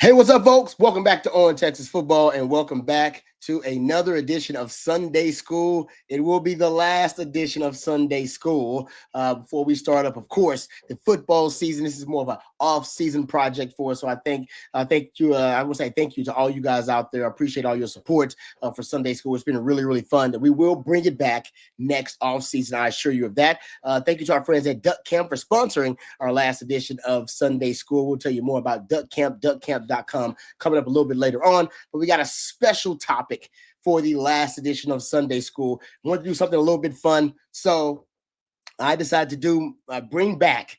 Hey, what's up, folks? Welcome back to On Texas Football, and welcome back to another edition of Sunday School. It will be the last edition of Sunday School before we start up, of course, the football season. This is more of an off-season project for us, so thank you. I will say thank you to all you guys out there. I appreciate all your support for Sunday School. It's been really, really fun. We will bring it back next off-season. I assure you of that. Thank you to our friends at Duck Camp for sponsoring our last edition of Sunday School. We'll tell you more about Duck Camp, duckcamp.com, coming up a little bit later on. But we got a special topic for the last edition of Sunday School. I want to do something a little bit fun, so I decided to bring back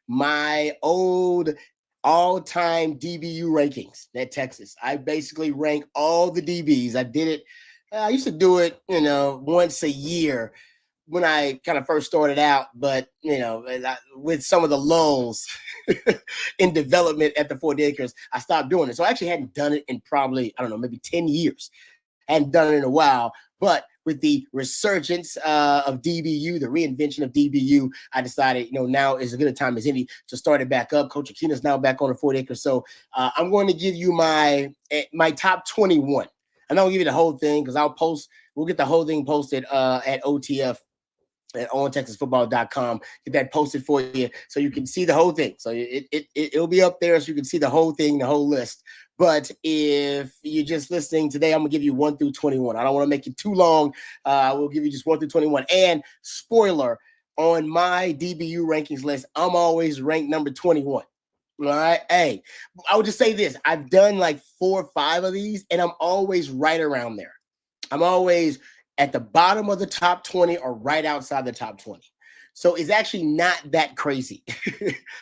my old all-time DBU rankings at Texas. I basically rank all the DBs. I did it. I used to do it, once a year when I kind of first started out, but with some of the lulls in development at the 40 acres, I stopped doing it. So I actually hadn't done it in probably, maybe 10 years. Hadn't done it in a while, but with the resurgence of DBU, the reinvention of DBU, I decided, now is as good a time as any to start it back up. Coach Akina's now back on the 40 acres. So I'm going to give you my top 21. I'm not going to give you the whole thing because we'll get the whole thing posted at OTF at ontexasfootball.com. Get that posted for you so you can see the whole thing. So it'll be up there so you can see the whole thing, the whole list. But if you're just listening today, I'm going to give you 1 through 21. I don't want to make it too long. I will give you just 1 through 21. And spoiler, on my DBU rankings list, I'm always ranked number 21. All right. Hey, I would just say this. I've done like 4 or 5 of these, and I'm always right around there. I'm always at the bottom of the top 20 or right outside the top 20. So it's actually not that crazy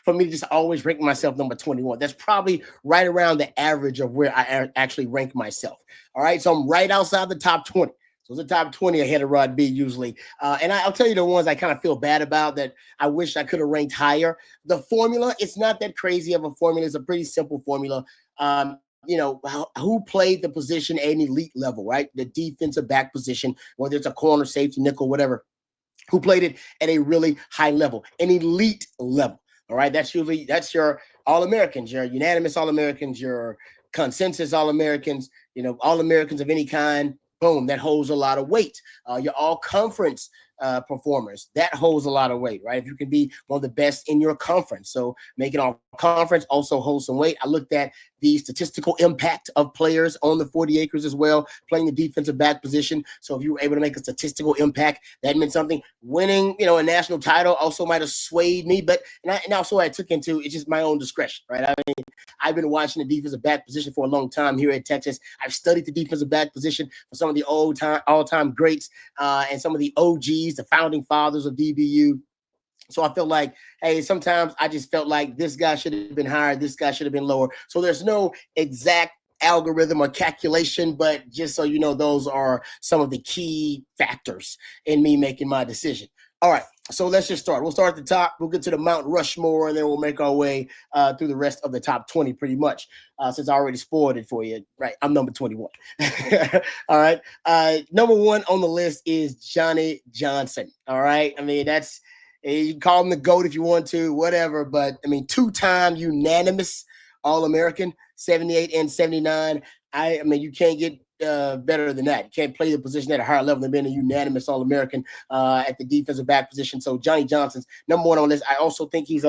for me to just always rank myself number 21. That's probably right around the average of where I actually rank myself. All right. So I'm right outside the top 20. So it's the top 20 ahead of Rod B usually. And I'll tell you the ones I kind of feel bad about that I wish I could have ranked higher. The formula, it's not that crazy of a formula. It's a pretty simple formula. Who played the position at an elite level, right? The defensive back position, whether it's a corner, safety, nickel, whatever. Who played it at a really high level, an elite level. All right. That's your All-Americans, your unanimous All-Americans, your consensus All-Americans, All-Americans of any kind. Boom, that holds a lot of weight. Your all-conference performers, that holds a lot of weight, right? If you can be one of the best in your conference. So making all conference also holds some weight. I looked at the statistical impact of players on the 40 acres as well, playing the defensive back position. So if you were able to make a statistical impact, that meant something. Winning, a national title also might have swayed me, but and also I took into it's just my own discretion, right? I mean, I've been watching the defensive back position for a long time here at Texas. I've studied the defensive back position for some of the all-time greats and some of the OGs, the founding fathers of DBU. So I felt like, hey, sometimes I just felt like this guy should have been higher, this guy should have been lower. So there's no exact algorithm or calculation, but just so you know, those are some of the key factors in me making my decision. All right, so let's just start. We'll start at the top. We'll get to the Mount Rushmore, and then we'll make our way through the rest of the top 20 pretty much, since I already spoiled it for you. Right, I'm number 21. All right, number 1 on the list is Johnny Johnson. All right, I mean, you can call him the GOAT if you want to, whatever. But, 2-time unanimous All-American, 78 and 79. You can't get better than that. You can't play the position at a higher level than being a unanimous All-American at the defensive back position. So Johnny Johnson's number 1 on the list. I also think he's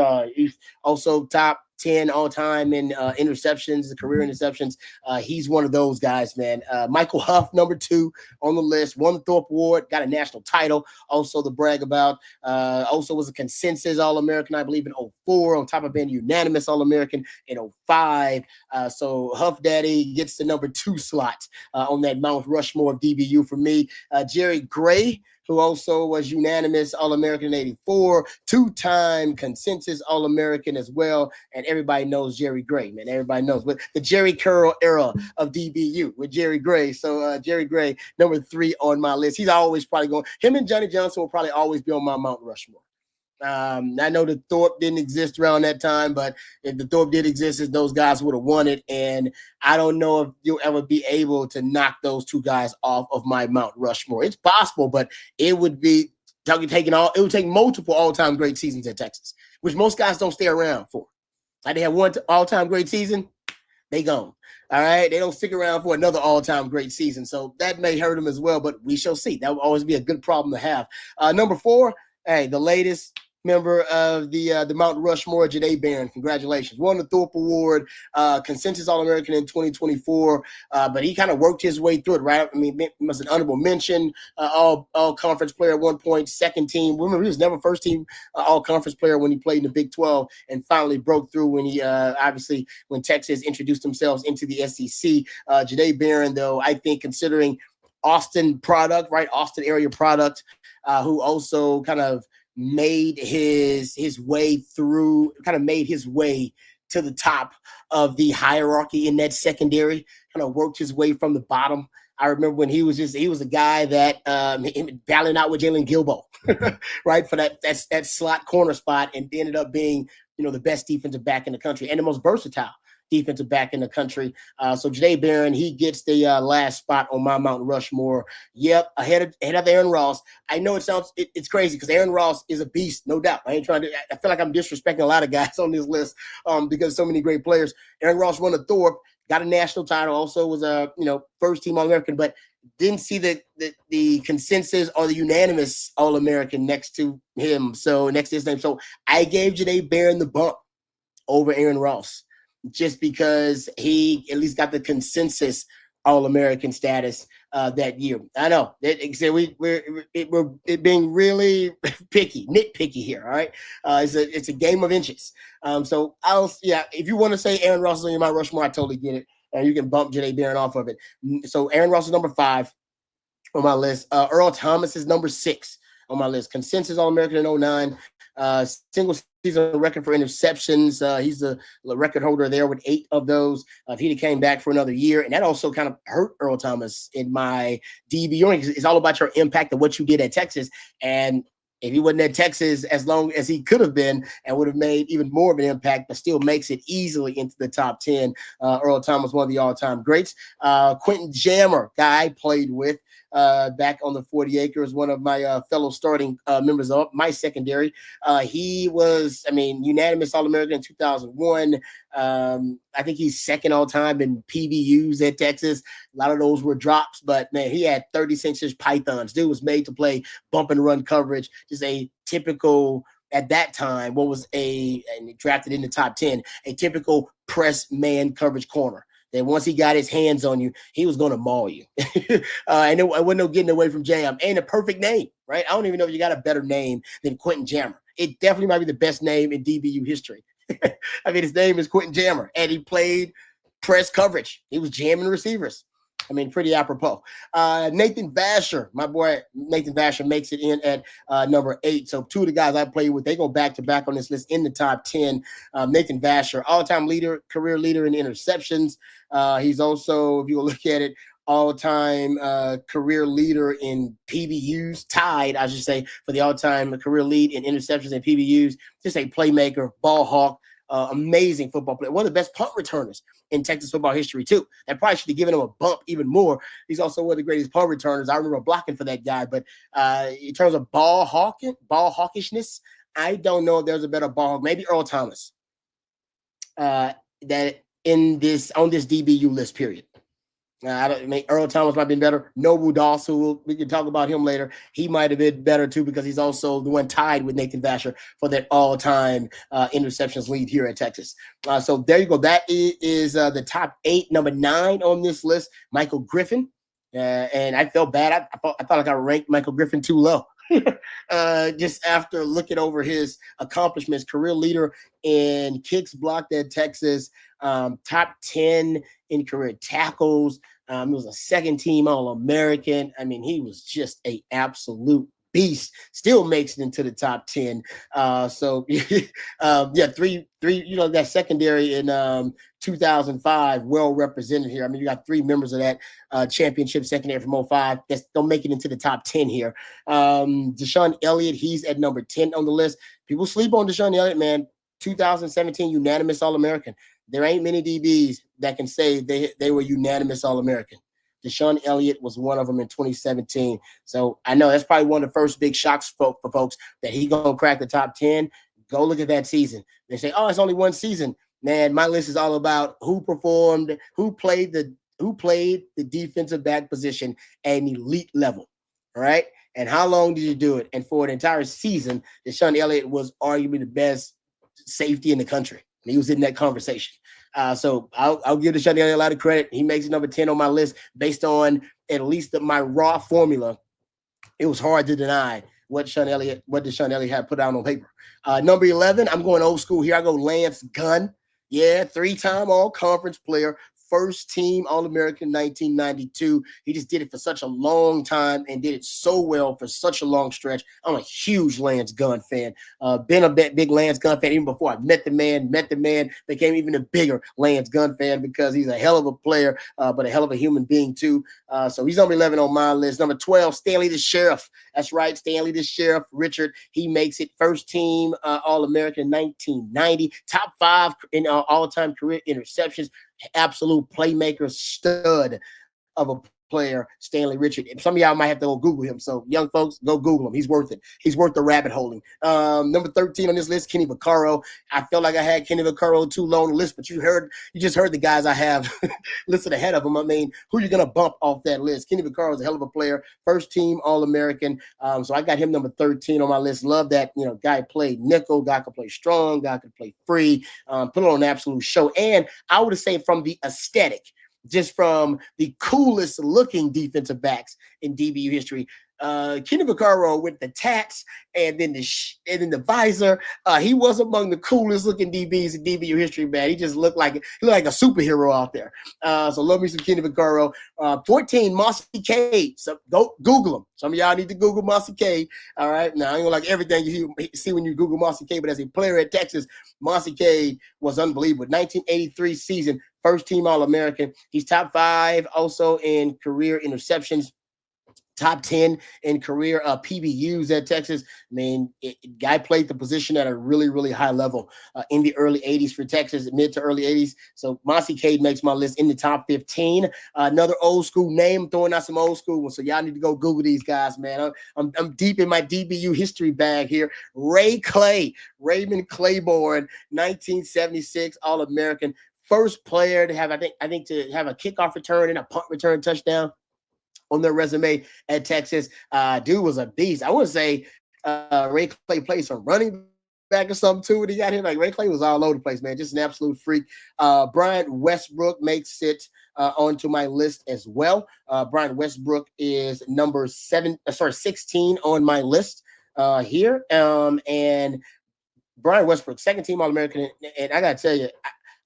also top 10 all time in interceptions, career interceptions. He's one of those guys, man. Michael Huff, number 2 on the list, won the Thorpe Award, got a national title, also to brag about. Also was a consensus All-American, I believe, in 04, on top of being unanimous All-American in 05. So Huff Daddy gets the number 2 slot on that Mount Rushmore of DBU for me. Jerry Gray, who also was unanimous All-American in 84, 2-time consensus All-American as well. And everybody knows Jerry Gray, man. Everybody knows. But the Jerry Curl era of DBU with Jerry Gray. So Jerry Gray, number 3 on my list. He's always probably going. Him and Johnny Johnson will probably always be on my Mount Rushmore. I know the Thorpe didn't exist around that time, but if the Thorpe did exist, those guys would have won it. And I don't know if you'll ever be able to knock those 2 guys off of my Mount Rushmore. It's possible, but it would be it would take multiple all-time great seasons at Texas, which most guys don't stay around for. Like, they had one all-time great season, they gone. All right. They don't stick around for another all-time great season. So that may hurt them as well, but we shall see. That will always be a good problem to have. Number 4, hey, the latest member of the Mount Rushmore, Janae Barron. Congratulations. Won the Thorpe Award, consensus All-American in 2024, but he kind of worked his way through it, right? I mean, he was an honorable mention, all-conference player at one point, second team. Remember, he was never first team all-conference player when he played in the Big 12 and finally broke through when he, obviously, when Texas introduced themselves into the SEC. Janae Barron, though, I think considering Austin product, right? Austin area product, who also kind of made his way through, kind of made his way to the top of the hierarchy in that secondary, kind of worked his way from the bottom. I remember when he was a guy that battling out with Jalen Gilbo, right, for that slot corner spot, and ended up being, the best defensive back in the country and the most versatile defensive back in the country. So Janae Barron, he gets the last spot on my Mount Rushmore. Yep, ahead of Aaron Ross. I know it's crazy because Aaron Ross is a beast, no doubt. I feel like I'm disrespecting a lot of guys on this list because so many great players. Aaron Ross won a Thorpe, got a national title, also was a first team All-American, but didn't see the consensus or the unanimous All-American next to him. So next to his name. So I gave Janae Barron the bump over Aaron Ross, just because he at least got the consensus All-American status that year. I know we're being really nitpicky here. All right, it's a game of inches. So if you want to say Aaron Ross is on your Mount Rushmore, I totally get it, and you can bump Janae Barron off of it. So Aaron Ross is number 5 on my list. Earl Thomas is number 6 on my list. Consensus All-American in 2009. Single season record for interceptions. He's the record holder there with 8 of those. If he came back for another year, and that also kind of hurt Earl Thomas in my DBU. It's all about your impact of what you did at Texas. And if he wasn't at Texas as long as he could have been and would have made even more of an impact, but still makes it easily into the top 10. Earl Thomas, one of the all-time greats. Quentin Jammer, guy I played with back on the 40 acres, one of my fellow starting members of my secondary. He was, unanimous All-American in 2001. I think he's second all-time in PBUs at Texas. A lot of those were drops, but, man, he had 36-inch pythons. Dude was made to play bump and run coverage, just a typical, at that time, and drafted in the top 10, a typical press man coverage corner. That once he got his hands on you, he was going to maul you. And it wasn't no getting away from Jam. And a perfect name, right? I don't even know if you got a better name than Quentin Jammer. It definitely might be the best name in DBU history. His name is Quentin Jammer, and he played press coverage. He was jamming receivers. Pretty apropos. Nathan Vasher, my boy Nathan Vasher, makes it in at number 8. So 2 of the guys I played with, they go back to back on this list in the top 10. Nathan Vasher, all-time career leader in interceptions. He's also, if you look at it, all-time career leader in PBUs, tied, I should say, for the all-time career lead in interceptions and PBUs. Just a playmaker, ball hawk, amazing football player. One of the best punt returners in Texas football history, too. That probably should have given him a bump even more. He's also one of the greatest punt returners. I remember blocking for that guy. But in terms of ball hawkishness, I don't know if there's a better ball hawk. Maybe Earl Thomas. That on this DBU list, period. Earl Thomas might have been better. Noble Doss, who we can talk about him later, he might have been better too, because he's also the one tied with Nathan Vasher for that all-time interceptions lead here at Texas. So there you go. That is the top 8. Number 9 on this list, Michael Griffin. And I felt bad. I thought like I ranked Michael Griffin too low. Just after looking over his accomplishments, career leader in kicks blocked at Texas, top 10 in career tackles. He was a second team All-American. He was just an absolute beast. Still makes it into the top 10. Three, that secondary in 2005, well represented here. You got 3 members of that championship secondary from 2005 that don't make it into the top 10 here. Deshaun Elliott, he's at number 10 on the list. People sleep on Deshaun Elliott, man. 2017 unanimous All-American. There ain't many DBs that can say they were unanimous All-American. Deshaun Elliott was one of them in 2017. So I know that's probably one of the first big shocks for folks that he going to crack the top 10. Go look at that season. They say, oh, it's only one season. Man, my list is all about who performed, who played the defensive back position at an elite level. All right. And how long did you do it? And for an entire season, Deshaun Elliott was arguably the best safety in the country. And he was in that conversation. So I'll give Deshaun Elliott a lot of credit. He makes it number 10 on my list based on at least my raw formula. It was hard to deny what Deshaun Elliott had put out on paper. Number 11, I'm going old school here. I go Lance Gunn. Yeah, 3-time all-conference player, first team All-American 1992. He just did it for such a long time and did it so well for such a long stretch. I'm a huge Lance Gunn fan. Been a big Lance Gunn fan even before I met the man, became even a bigger Lance Gunn fan because he's a hell of a player, but a hell of a human being too. So he's number 11 on my list. Number 12, Stanley the Sheriff. That's right, Stanley the Sheriff Richard. He makes it first team All-American 1990, top 5 in all-time career interceptions, absolute playmaker, stud of a player, Stanley Richard. Some of y'all might have to go Google him. So young folks, go Google him. He's worth it. He's worth the rabbit holing. Number 13 on this list, Kenny Vaccaro. I felt like I had Kenny Vaccaro too low on the list, but you just heard the guys I have listed ahead of him. I mean, who are you going to bump off that list? Kenny Vaccaro is a hell of a player. First team All-American. So I got him number 13 on my list. Love that, guy played nickel, guy could play strong, guy could play free, put on an absolute show. And I would say from the aesthetic, just from the coolest looking defensive backs in DBU history. Kenny Vaccaro with the tats and then the visor. He was among the coolest looking DBs in DBU history, man. He just looked like a superhero out there. So love me some Kenny Vaccaro. 14, Mossy Cade. So go Google him. Some of y'all need to Google Mossy Cade. All right. Now I ain't gonna like everything you see when you Google Mossy Cade, but as a player at Texas, Mossy Cade was unbelievable. 1983 season, first team All-American. He's top 5 also in career interceptions. Top 10 in career PBUs at Texas. I mean, guy played the position at a really, really high level in the early 80s for Texas, mid to early 80s. So Mossy Cade makes my list in the top 15. Another old school name, throwing out some old school ones. So y'all need to go Google these guys, man. I'm deep in my DBU history bag here. Raymond Claiborne, 1976 All-American. First player to have, I think to have a kickoff return and a punt return touchdown on their resume at Texas. Dude was a beast. I would say Ray Clay played some running back or something too when he got here. Like Ray Clay was all over the place, man. Just an absolute freak. Bryant Westbrook makes it onto my list as well. Bryant Westbrook is number 16 on my list here. And Bryant Westbrook, second team All-American. And I got to tell you,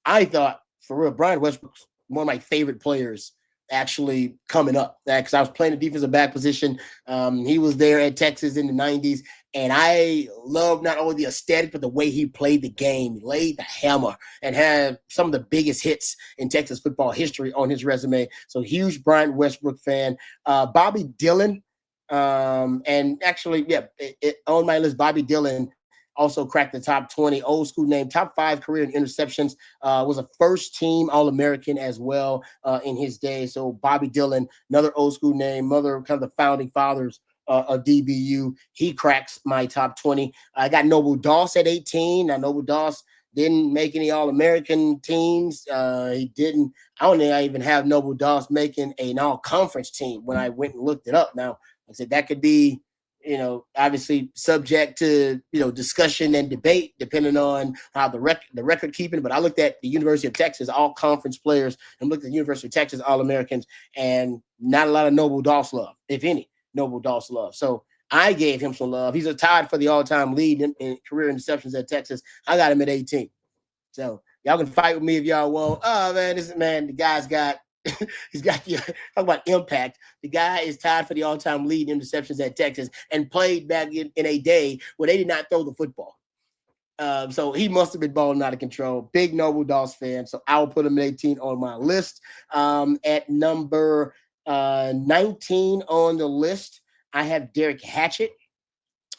I thought for real, Bryant Westbrook's one of my favorite players actually coming up, because I was playing the defensive back position. He was there at Texas in the 90s, and I love not only the aesthetic, but the way he played the game. He laid the hammer and had some of the biggest hits in Texas football history on his resume. So huge Bryant Westbrook fan. Bobby Dillon, and actually, on my list, Bobby Dillon also cracked the top 20, old school name, top 5 career in interceptions, was a first team All-American as well in his day. So Bobby Dillon, another old school name, kind of the founding fathers of DBU. He cracks my top 20. I got Noble Doss at 18. Now Noble Doss didn't make any All-American teams. I don't think I even have Noble Doss making an all-conference team when I went and looked it up. Now, I said that could be, obviously subject to, discussion and debate depending on how the record keeping. But I looked at the University of Texas all conference players and looked at the University of Texas All-Americans, and not a lot of Noble Doss love, if any Noble Doss love. So I gave him some love. He's tied for the all-time lead in career interceptions at Texas. I got him at 18. So y'all can fight with me if y'all want. Oh man, the guy's got he's got talk about impact. The guy is tied for the all-time lead in interceptions at Texas and played back in a day where they did not throw the football. So he must have been balling out of control. Big Noble Doss fan. So I'll put him at 18 on my list. At number 19 on the list, I have Derek Hatchett.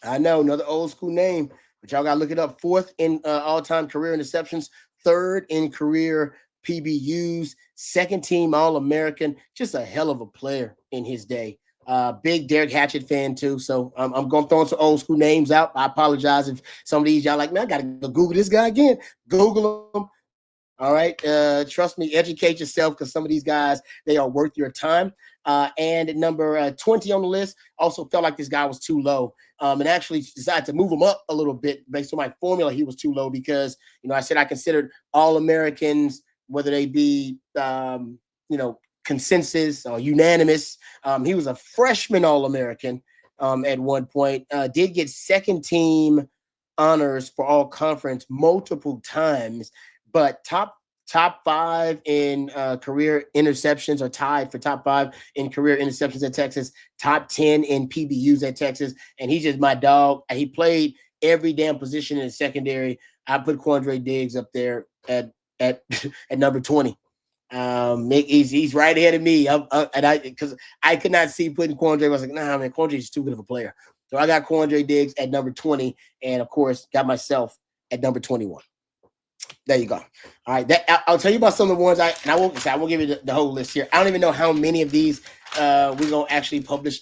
I know, another old school name, but y'all got to look it up. 4th in all-time career interceptions, 3rd in career PBUs, 2nd team All-American, just a hell of a player in his day. Big Derek Hatchett fan too. So I'm going to throw some old school names out. I apologize if some of these y'all like, man, I got to go Google this guy again. Google him. All right. Trust me, educate yourself because some of these guys, they are worth your time. And at number 20 on the list, also felt like this guy was too low. And actually decided to move him up a little bit based on my formula. He was too low because, I said I considered all Americans, whether they be, consensus or unanimous. He was a freshman All-American at one point. Did get second team honors for all conference multiple times, but top five in career interceptions, or tied for top five in career interceptions at Texas, top 10 in PBUs at Texas. And he's just my dog. He played every damn position in the secondary. I put Quandre Diggs up there at at number 20. He's right ahead of me. Because I could not see putting Quandre. I was like, nah, man, Quandre is too good of a player. So I got Quandre Diggs at number 20, and of course, got myself at number 21. There you go. All right, I'll tell you about some of the ones I won't give you the whole list here. I don't even know how many of these we're gonna actually publish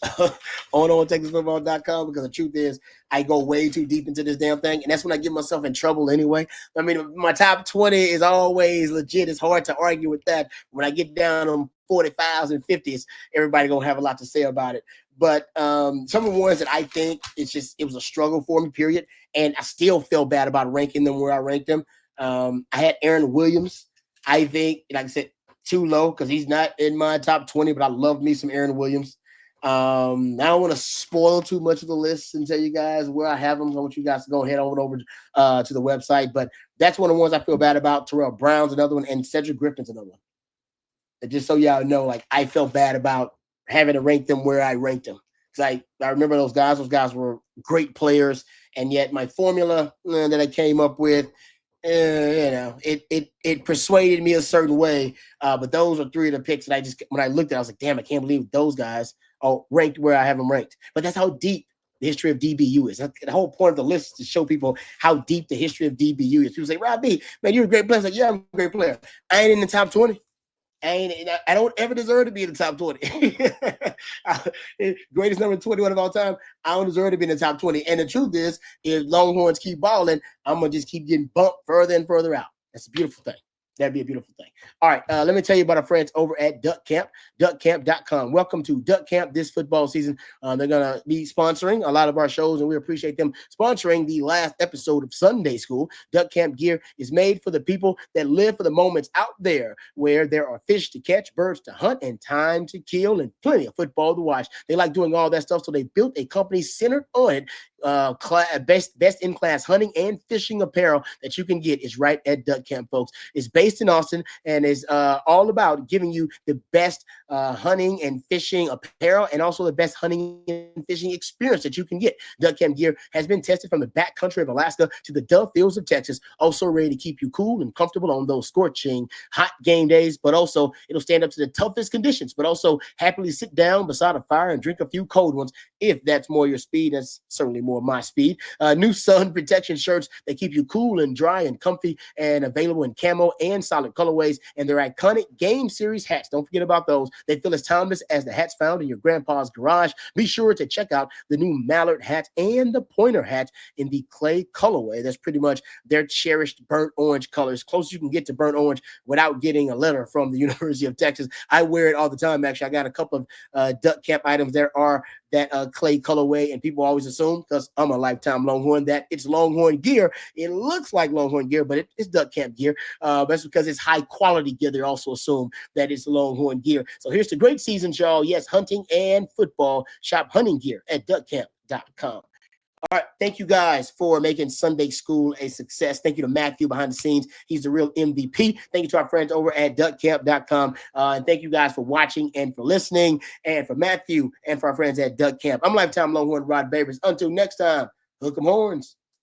on ontexasfootball.com, because the truth is I go way too deep into this damn thing, and that's when I get myself in trouble anyway. I mean, my top 20 is always legit. It's hard to argue with that. When I get down on 45s and 50s, everybody gonna have a lot to say about it. But some of the ones that I think it was a struggle for me, period, and I still feel bad about ranking them where I ranked them. I had Aaron Williams. I think, like I said, too low because he's not in my top 20, but I love me some Aaron Williams. I don't want to spoil too much of the list and tell you guys where I have them. I want you guys to go ahead over to the website. But that's one of the ones I feel bad about. Terrell Brown's another one, and Cedric Griffin's another one. And just so y'all know, like, I felt bad about having to rank them where I ranked them. Because I remember those guys. Those guys were great players, and yet my formula that I came up with, it persuaded me a certain way. But those are three of the picks that when I looked at it, I was like, damn, I can't believe those guys are ranked where I have them ranked. But that's how deep the history of DBU is. The whole point of the list is to show people how deep the history of DBU is. People say, Rob B, man, you're a great player. I was like, yeah, I'm a great player. I ain't in the top 20. I don't ever deserve to be in the top 20. Greatest number 21 of all time. I don't deserve to be in the top 20. And the truth is, if Longhorns keep balling, I'm going to just keep getting bumped further and further out. That's a beautiful thing. That'd be a beautiful thing. All right, let me tell you about our friends over at Duck Camp, duckcamp.com. Welcome to Duck Camp this football season. They're going to be sponsoring a lot of our shows, and we appreciate them sponsoring the last episode of Sunday School. Duck Camp gear is made for the people that live for the moments out there where there are fish to catch, birds to hunt, and time to kill, and plenty of football to watch. They like doing all that stuff, so they built a company centered on it. Best in class hunting and fishing apparel that you can get is right at Duck Camp, folks. It's based in Austin and is all about giving you the best hunting and fishing apparel, and also the best hunting and fishing experience that you can get. Duck Camp gear has been tested from the backcountry of Alaska to the Dove Fields of Texas, also ready to keep you cool and comfortable on those scorching hot game days, but also it'll stand up to the toughest conditions, but also happily sit down beside a fire and drink a few cold ones if that's more your speed. That's certainly more my speed. New sun protection shirts that keep you cool and dry and comfy, and available in camo and solid colorways, and their iconic game series hats. Don't forget about those. They feel as timeless as the hats found in your grandpa's garage. Be sure to check out the new mallard hat and the pointer hat in the clay colorway. That's pretty much their cherished burnt orange colors, close you can get to burnt orange without getting a letter from the University of Texas. I wear it all the time. Actually, I got a couple of Duck Camp items. There are that clay colorway, and people always assume, because I'm a lifetime Longhorn, that it's Longhorn gear. It looks like Longhorn gear, but it's Duck Camp gear. That's because it's high quality gear. They also assume that it's Longhorn gear. So here's the great season, y'all. Yes, hunting and football. Shop hunting gear at duckcamp.com. All right, thank you guys for making Sunday School a success. Thank you to Matthew behind the scenes. He's the real MVP. Thank you to our friends over at duckcamp.com. And thank you guys for watching and for listening, and for Matthew and for our friends at Duck Camp. I'm lifetime Longhorn Rod Babers. Until next time, hook 'em horns.